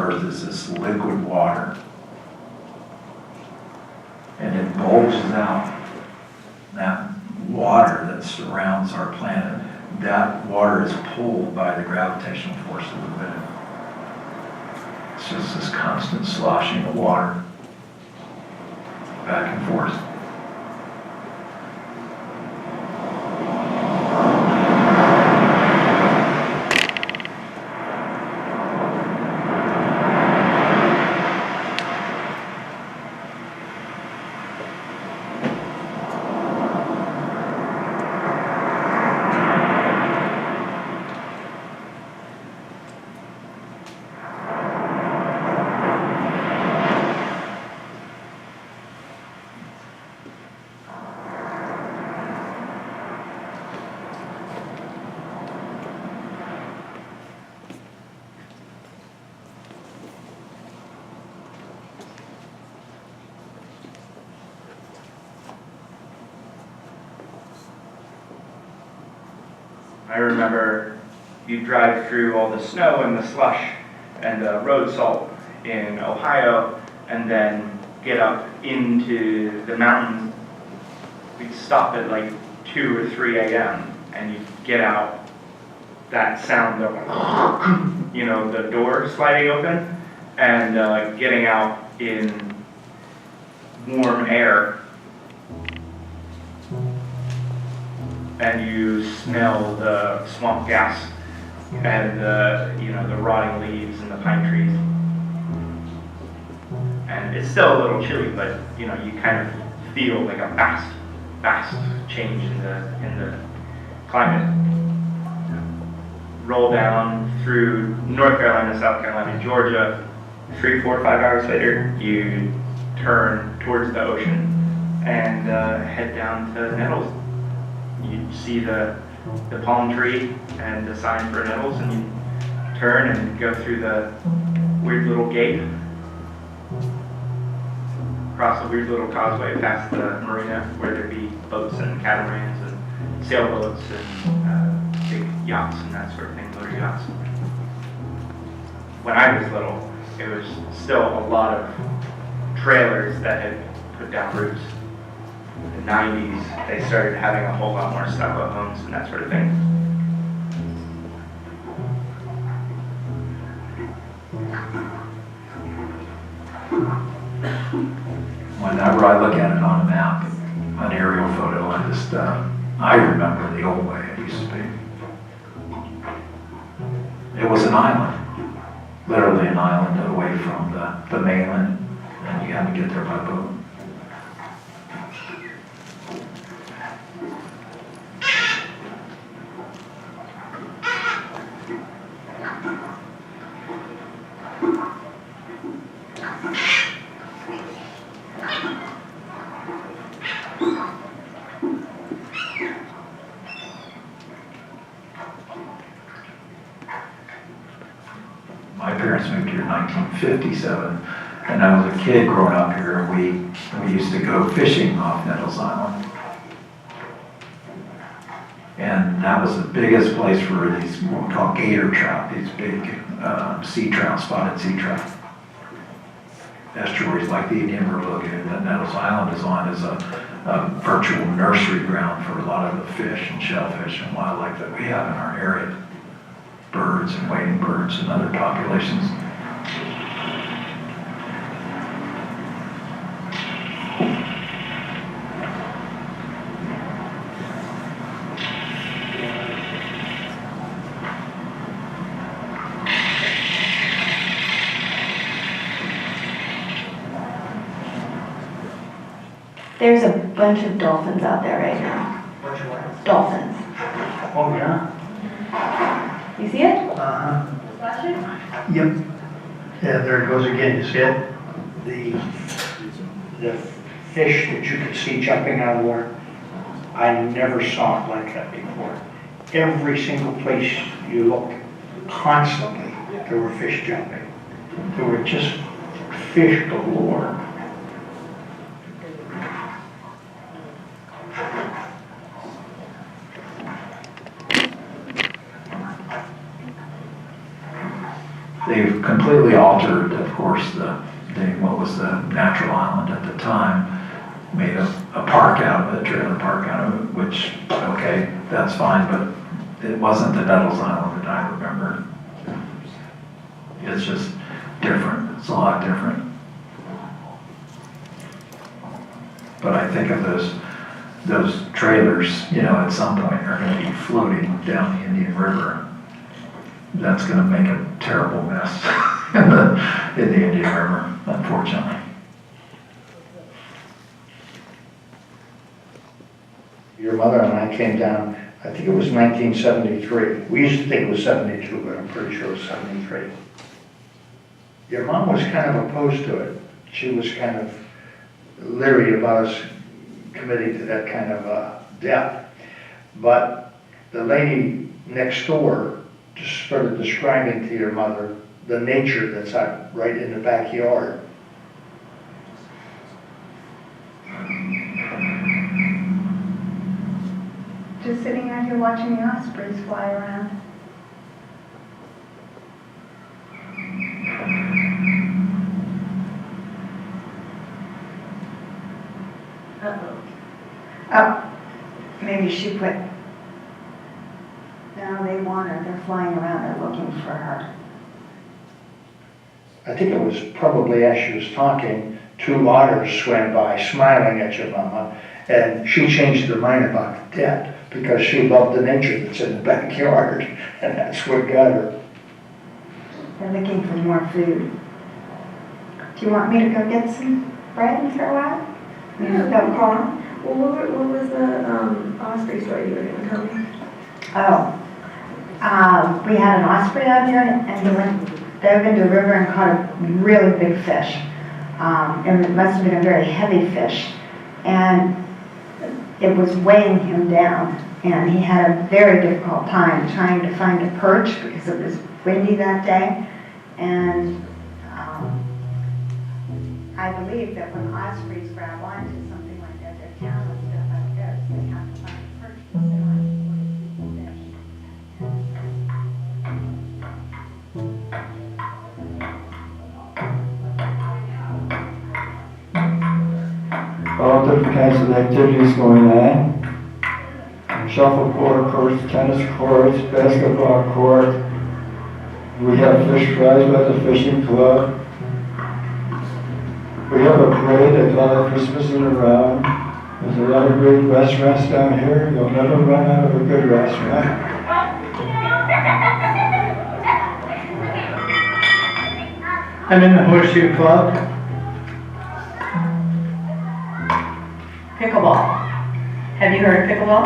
earth is this liquid water. And it bulges out. That water that surrounds our planet, that water is pulled by the gravitational force of the moon. It's just this constant sloshing of water back and forth. I remember you drive through all the snow and the slush and the road salt in Ohio and then get up into the mountains. We'd stop at like 2 or 3 a.m. and you'd get out, that sound of, you know, the door sliding open and getting out in warm air. And you smell the swamp gas and the rotting leaves and the pine trees. And it's still a little chilly, but you kind of feel like a vast change in the climate. Roll down through North Carolina, South Carolina, Georgia. 3, 4, 5 hours later, you turn towards the ocean and head down to Nettles. You see the palm tree and the sign for Nettles, and you turn and go through the weird little gate, across the weird little causeway past the marina where there'd be boats and catamarans and sailboats and big yachts and that sort of thing, motor yachts. When I was little, it was still a lot of trailers that had put down roots. In the 90s, they started having a whole lot more stucco homes and that sort of thing. Whenever I look at it on a map, an aerial photo, I remember the old way it used to be. It was an island, literally an island away from the mainland, and you had to get there by boat. My parents moved here in 1957, and I was a kid growing up here, and we used to go fishing off Nettles Island. And that was the biggest place for these, what we call gator trout, these big sea trout, spotted sea trout. Estuaries like the Indian River Lagoon that Nettles Island is on is a virtual nursery ground for a lot of the fish and shellfish and wildlife that we have in our area. Birds and wading birds and other populations. There's a bunch of dolphins out there right now. Bunch of what? Dolphins. Oh, yeah? You see it? Uh-huh. Flashing? Yep. Yeah, there it goes again, you see it? The fish that you could see jumping out of the water, I never saw it like that before. Every single place you look, constantly, there were fish jumping. There were just fish galore. they've completely altered, of course, what was the natural island at the time, made a park out of it, trailer park out of it, which, okay, that's fine, but it wasn't the Nettles Island that I remember. It's just different, it's a lot different. But I think of those trailers, at some point are gonna be floating down the Indian River. That's gonna make a terrible mess in the Indian River, unfortunately. Your mother and I came down, I think it was 1973. We used to think it was 72, but I'm pretty sure it was 73. Your mom was kind of opposed to it. She was kind of leery about us committing to that kind of depth. But the lady next door just started describing to your mother the nature that's out right in the backyard. Just sitting out here watching the ospreys fly around. Uh-oh. Oh, maybe she put... No, they want her. They're flying around. They're looking for her. I think it was probably as she was talking, two otters swam by smiling at your mama, and she changed her mind about the debt because she loved the nature that's in the backyard, and that's what got her. They're looking for more food. Do you want me to go get some bread and throw out? Yeah, Don't call them? Well, what was the osprey story you were going to tell me? Oh. We had an osprey out here, and he dove into the river and caught a really big fish. And it must have been a very heavy fish. And it was weighing him down. And he had a very difficult time trying to find a perch because it was windy that day. And I believe that when ospreys grab onto something like that, their talons go like this. They have to find a perch to sit on before they keep the fish. All different kinds of activities going on. Shuffleboard courts, tennis courts, basketball court. We have fish fries by the fishing club. We have a parade they call it Christmas in around. There's a lot of great restaurants down here. You'll never run out of a good restaurant. I'm in the Horseshoe Club. Pickleball. Have you heard of pickleball?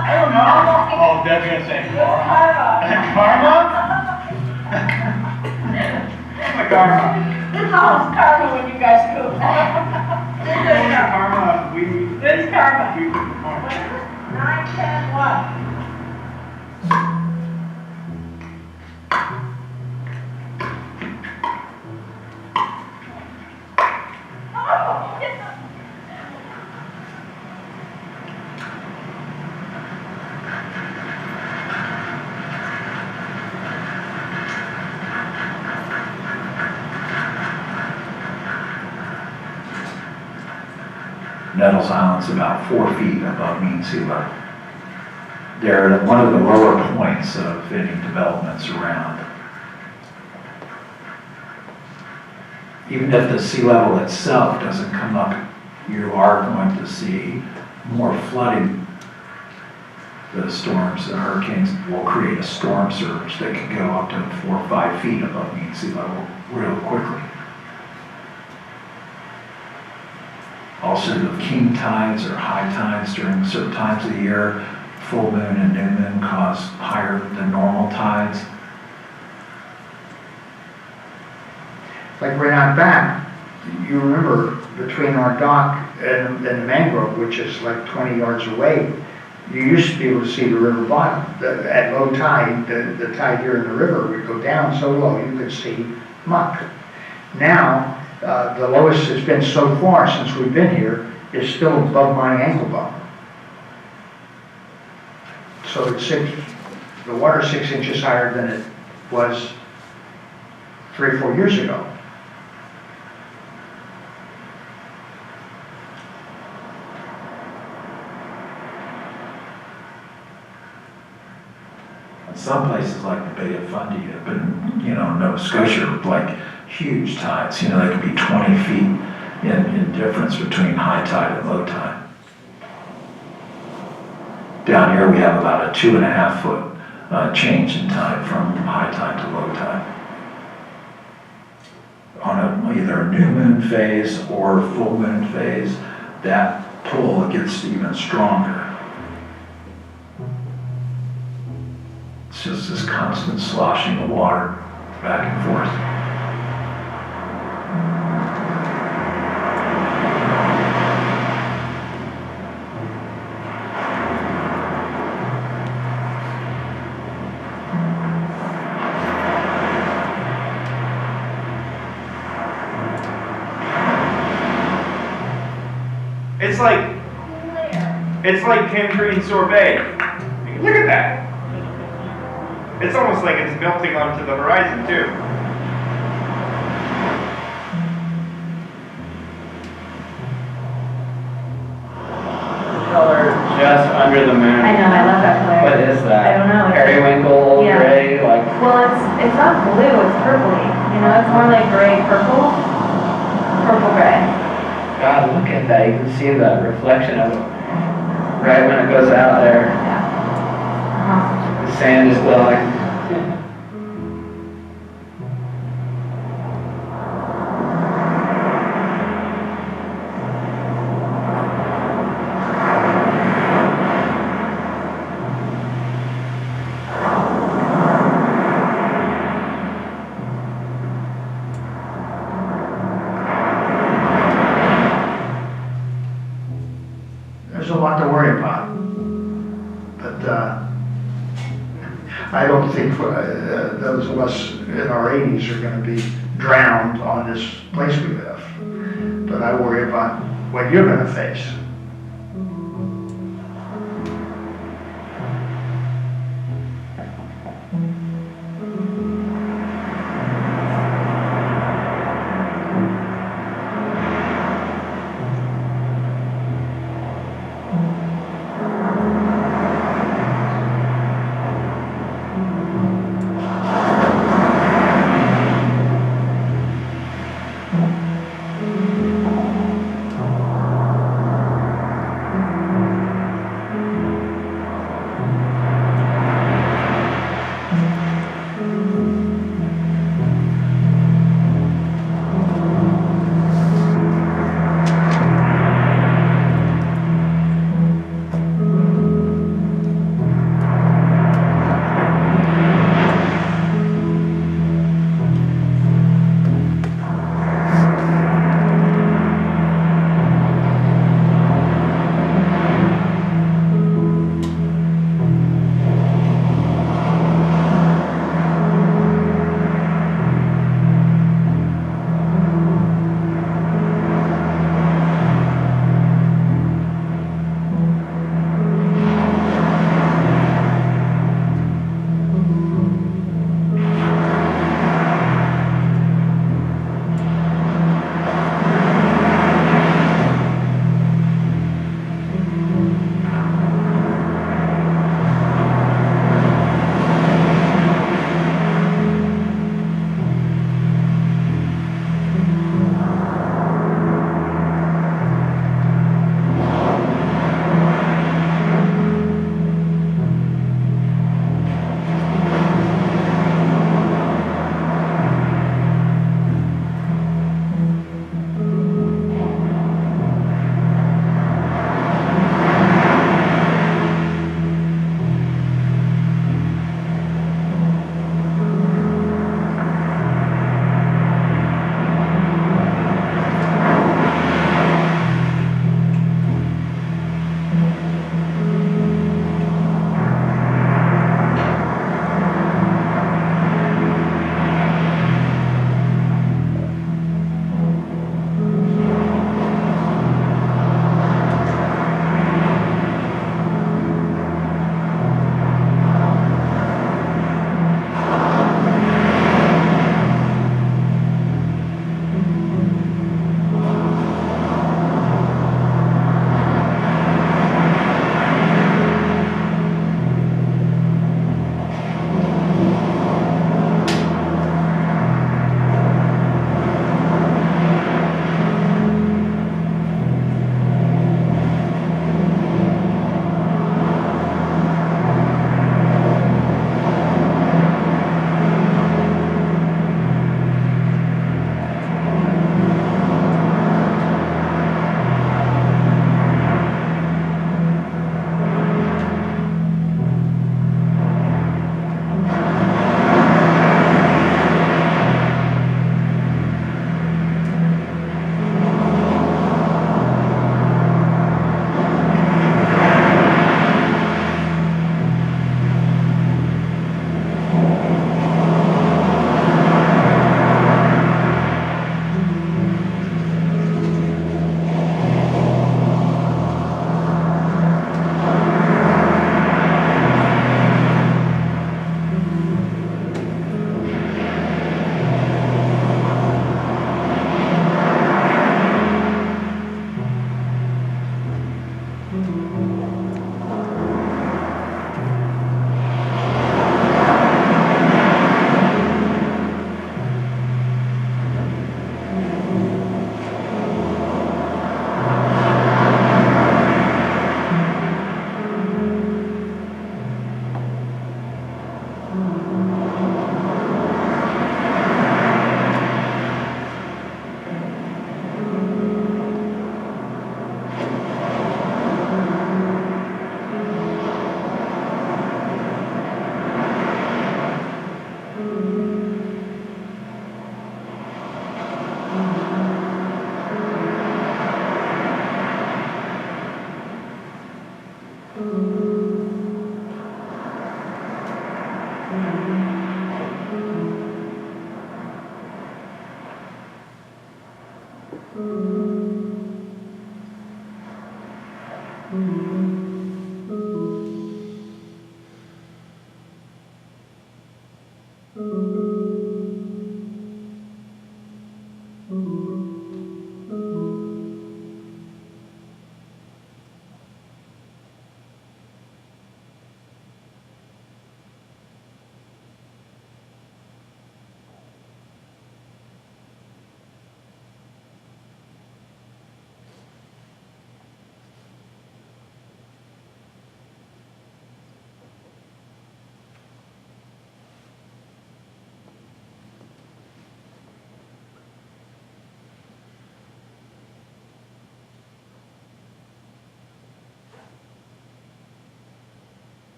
I don't know. Oh, Debbie's gonna say karma. Karma? This house karma when you guys cook. Karma, This karma. 9, 10, what? Nettles Island's about 4 feet above mean sea level. They're at one of the lower points of any developments around. Even if the sea level itself doesn't come up, you are going to see more flooding. The storms, the hurricanes will create a storm surge that can go up to 4 or 5 feet above mean sea level real quickly. Also, the king tides or high tides during certain times of the year, full moon and new moon cause higher than normal tides. Like right out back, you remember between our dock and the mangrove, which is like 20 yards away, you used to be able to see the river bottom. At low tide, the tide here in the river would go down so low you could see muck. Now, the lowest it's been so far since we've been here is still above my ankle bone. So it's The water's 6 inches higher than it was 3 or 4 years ago. Some places like the Bay of Fundy have been, Nova Scotia, like huge tides, they could be 20 feet in difference between high tide and low tide. Down here, we have about a 2.5 foot change in tide from high tide to low tide. On either a new moon phase or full moon phase, that pull gets even stronger. It's just this constant sloshing of water back and forth. It's like tangerine sorbet. Look at that. It's almost like it's melting onto the horizon too. Color just under the moon. I know, I love that color. What is that? I don't know. It's Periwinkle, yeah. gray, like. Well, it's not blue, it's purpley. It's more like gray purple, purple gray. God, look at that. You can see the reflection of it right when it goes out there. Yeah. The sand is glowing. There's a lot to worry about. But I don't think those of us in our 80s are going to be drowned on this place we live. But I worry about what you're going to face.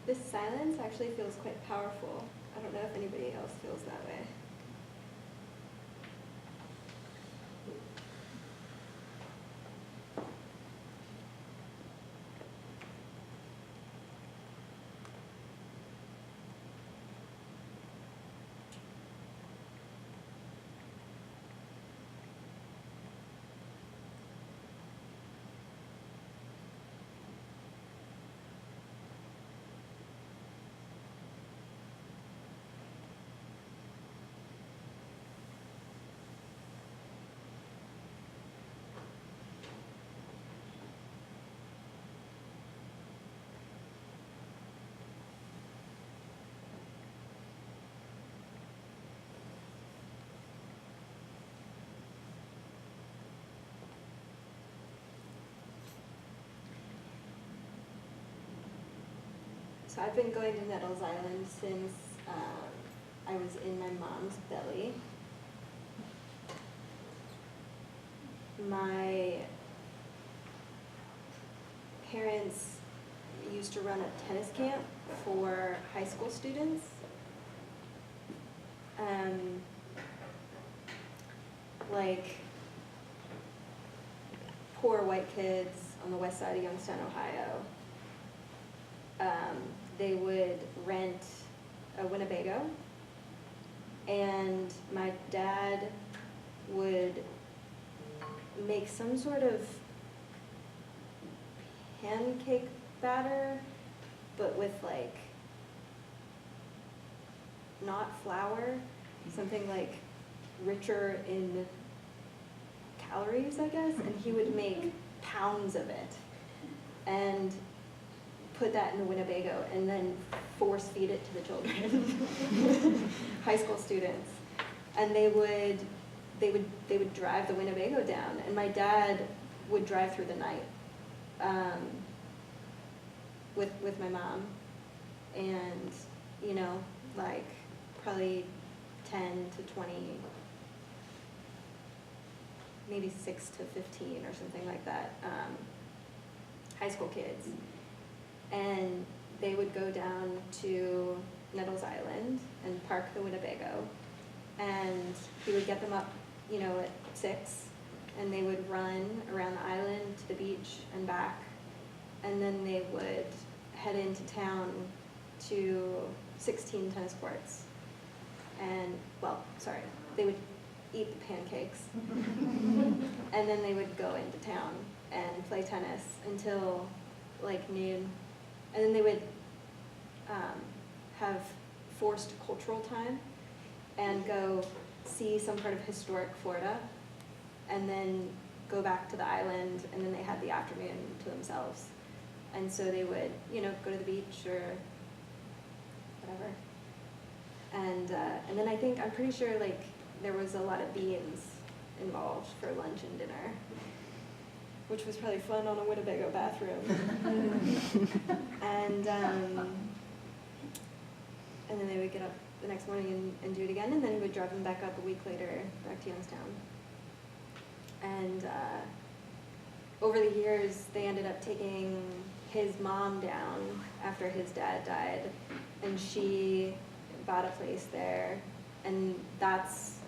This silence actually feels quite powerful. I don't know if anybody else feels that way. So I've been going to Nettles Island since I was in my mom's belly. My parents used to run a tennis camp for high school students. Like poor white kids on the west side of Youngstown, Ohio. They would rent a Winnebago, and my dad would make some sort of pancake batter, but with like not flour, something like richer in calories, I guess, and he would make pounds of it and put that in a Winnebago and then force feed it to the children, high school students. And they would drive the Winnebago down, and my dad would drive through the night with my mom, and like probably 10 to 20, maybe 6 to 15 or something like that, high school kids. And they would go down to Nettles Island and park the Winnebago, and he would get them up, at 6, and they would run around the island to the beach and back, and then they would head into town to 16 tennis courts. And, they would eat the pancakes, and then they would go into town and play tennis until like noon. And then they would have forced cultural time and go see some part of historic Florida, and then go back to the island, and then they had the afternoon to themselves. And so they would, go to the beach or whatever. And then I'm pretty sure like there was a lot of beans involved for lunch and dinner, which was probably fun on a Winnebago bathroom. And then they would get up the next morning and do it again, and then he would drive them back up a week later, back to Youngstown. And over the years, they ended up taking his mom down after his dad died, and she bought a place there, and that's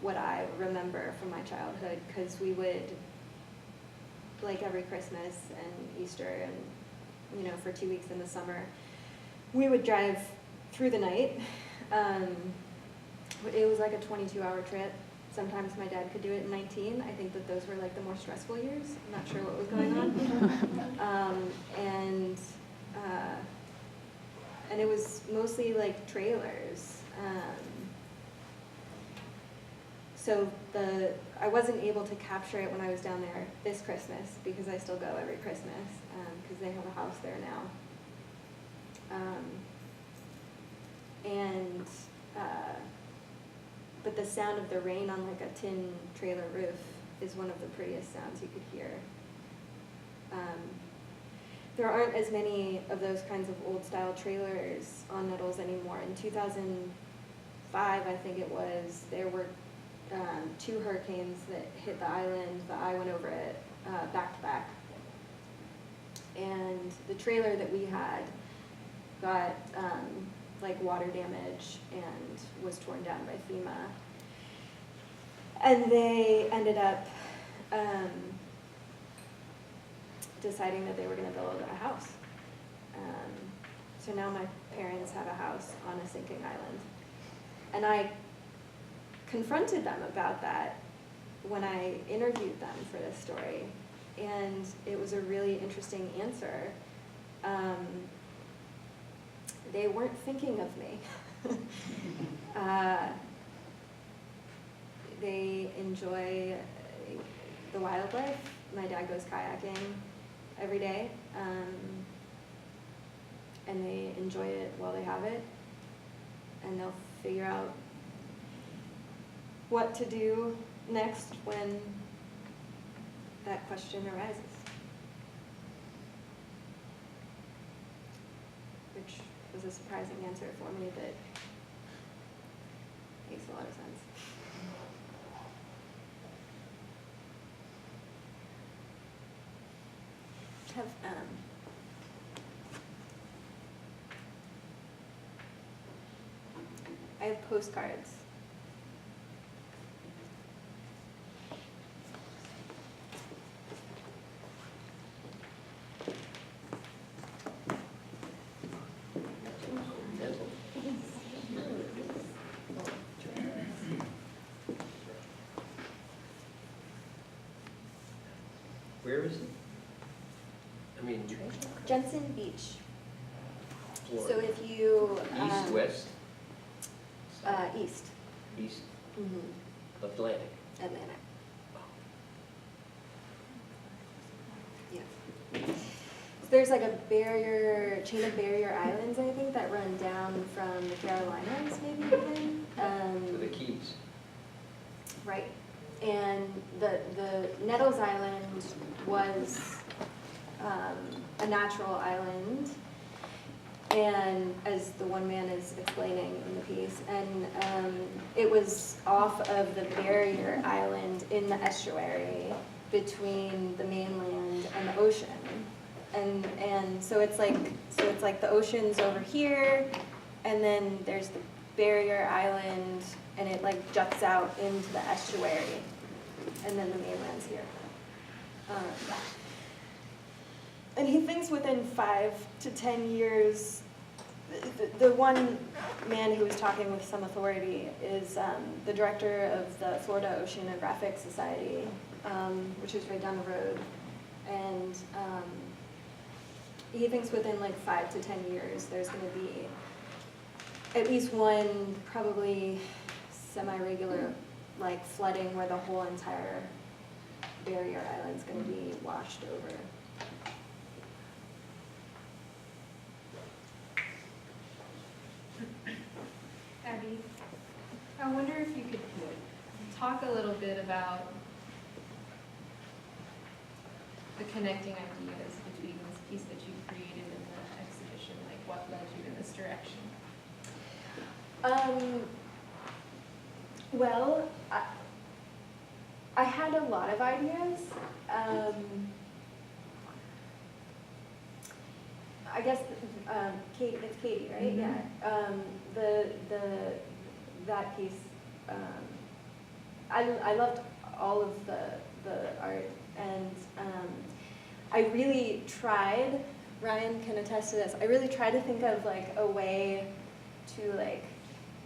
what I remember from my childhood, because we would, like every Christmas and Easter and, for 2 weeks in the summer, we would drive through the night. It was like a 22-hour trip. Sometimes my dad could do it in 19. I think that those were like the more stressful years. I'm not sure what was going on. And it was mostly like trailers. So I wasn't able to capture it when I was down there this Christmas, because I still go every Christmas, because they have a house there now. But the sound of the rain on like a tin trailer roof is one of the prettiest sounds you could hear. There aren't as many of those kinds of old style trailers on Nettles anymore. In 2005, I think it was, there were 2 hurricanes that hit the island. The eye went over it back to back. And the trailer that we had got like water damage and was torn down by FEMA. And they ended up deciding that they were going to build a house. So now my parents have a house on a sinking island. And I confronted them about that when I interviewed them for this story. And it was a really interesting answer. They weren't thinking of me. They enjoy the wildlife. My dad goes kayaking every day, and they enjoy it while they have it, and they'll figure out what to do next when that question arises, which was a surprising answer for me, but makes a lot of sense. I have postcards. Where is it? I mean, Jensen Beach. Florida. So if you East, west? East. East Mm-hmm. Atlantic. Atlantic. Yeah. So there's like a chain of barrier islands, I think, that run down from the Carolinas, maybe even. To the Keys. Right. And the Nettles Island was a natural island, and as the one man is explaining in the piece, and it was off of the barrier island in the estuary between the mainland and the ocean. And so it's like the ocean's over here, and then there's the barrier island, and it like juts out into the estuary, and then the mainland's here. And he thinks within 5 to 10 years, the one man who was talking with some authority is the director of the Florida Oceanographic Society, which is right down the road. And he thinks within like 5 to 10 years, there's going to be at least one probably semi-regular like flooding where the whole entire barrier island's going to be washed over. Abby, I wonder if you could talk a little bit about the connecting ideas between this piece that you created and the exhibition, like what led you in this direction? Well, I had a lot of ideas. I guess Kate, it's Katie, right? Mm-hmm. Yeah. That piece. I loved all of the art, and I really tried. Ryan can attest to this. I really tried to think of like a way to like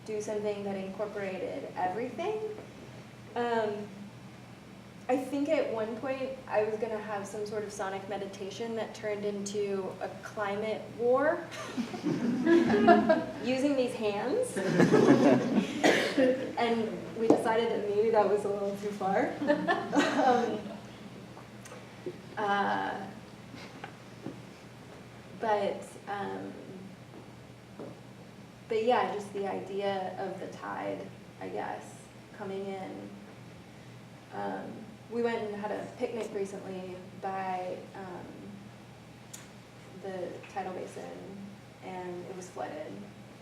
do something that incorporated everything. I think at one point I was going to have some sort of sonic meditation that turned into a climate war using these hands. And we decided that maybe that was a little too far. But yeah, just the idea of the tide, I guess, coming in. We went and had a picnic recently by the tidal basin, and it was flooded.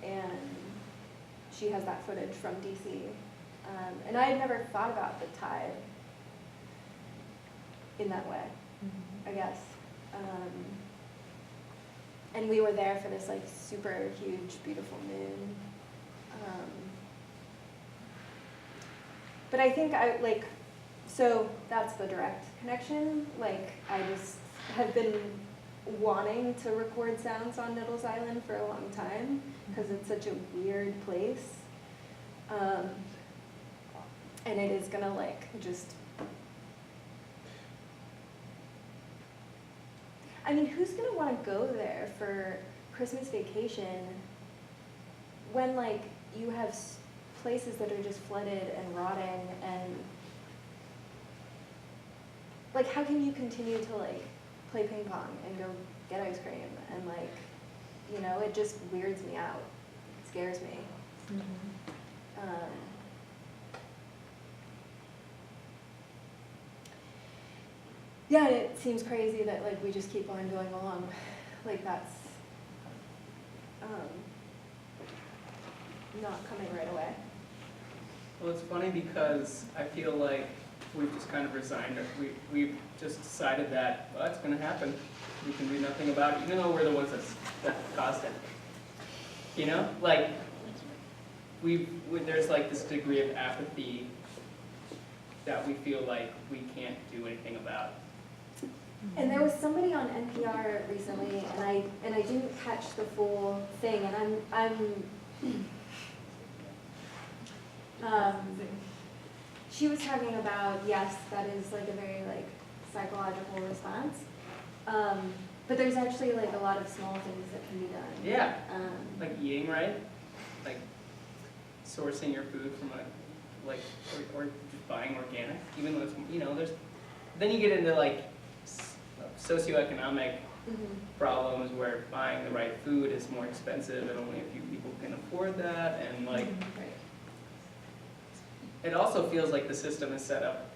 And she has that footage from DC. And I had never thought about the tide in that way, I guess. And we were there for this like super huge, beautiful moon. But I think so that's the direct connection. Like I just have been wanting to record sounds on Nettles Island for a long time because it's such a weird place. And it is gonna like just, I mean, who's gonna wanna go there for Christmas vacation when like you have places that are just flooded and rotting, and like how can you continue to like play ping pong and go get ice cream, and like, you know, it just weirds me out, it scares me. Yeah, and it seems crazy that like we just keep on going along, like that's not coming right away. Well, it's funny because I feel like we've just kind of resigned. We've just decided that, well, it's going to happen. We can do nothing about it, even though we're the ones that caused it. You know, like there's like this degree of apathy that we feel like we can't do anything about. And there was somebody on NPR recently, and I didn't catch the full thing, and she was talking about, yes, that is like a very like psychological response, but there's actually like a lot of small things that can be done. Yeah, like eating right, like sourcing your food from or just buying organic, even though it's, then you get into like socioeconomic problems where buying the right food is more expensive and only a few people can afford that, and like, it also feels like the system is set up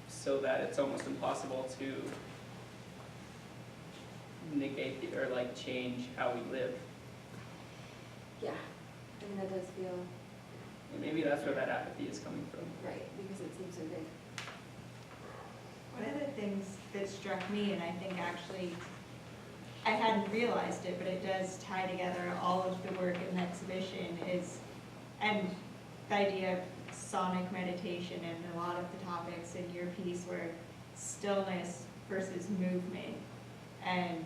so that it's almost impossible to negate or like change how we live. Yeah, I mean, that does feel And maybe that's where that apathy is coming from. right, because it seems so big. One of the things that struck me, and I think actually, I hadn't realized it, but it does tie together all of the work in the exhibition is, and the idea of sonic meditation and a lot of the topics in your piece were stillness versus movement. And